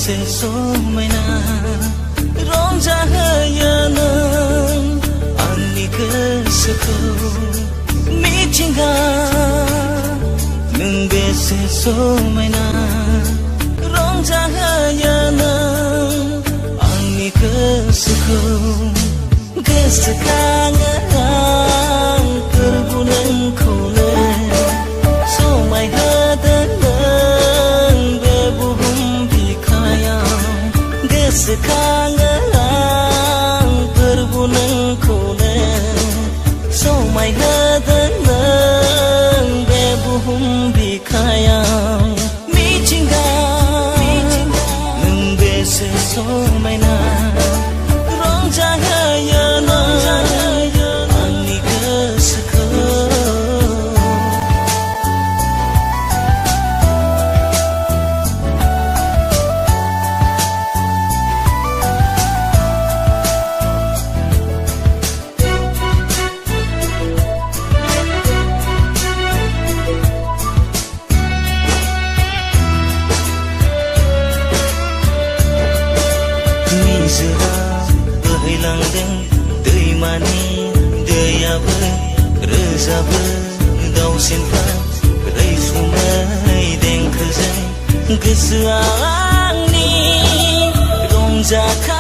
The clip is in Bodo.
बेसे समायना रंजाहोयो नों आंनि गोसोखौ मिथिंगा नों बेसे समायना रंजाहोयो नों आंनि गोसोखौ गोसोखाङो आं फोरबो नोंखौनो समायहोदों नों बे बुहुम बिखायाव गोसोखाङो आं फोरबो नोंखौनो समायहोदों नों बे बुहुम बिखायाव मिथिंगा नों बेसे समायना रंजाहोयो आंनि गोसोखौ निजोरा बोहैलांदों दैमानि दैयाबो रोजाबो दाउसेनफ्रा रैसुमै देंखोजों गोसोआ आंनि रंजाखाङो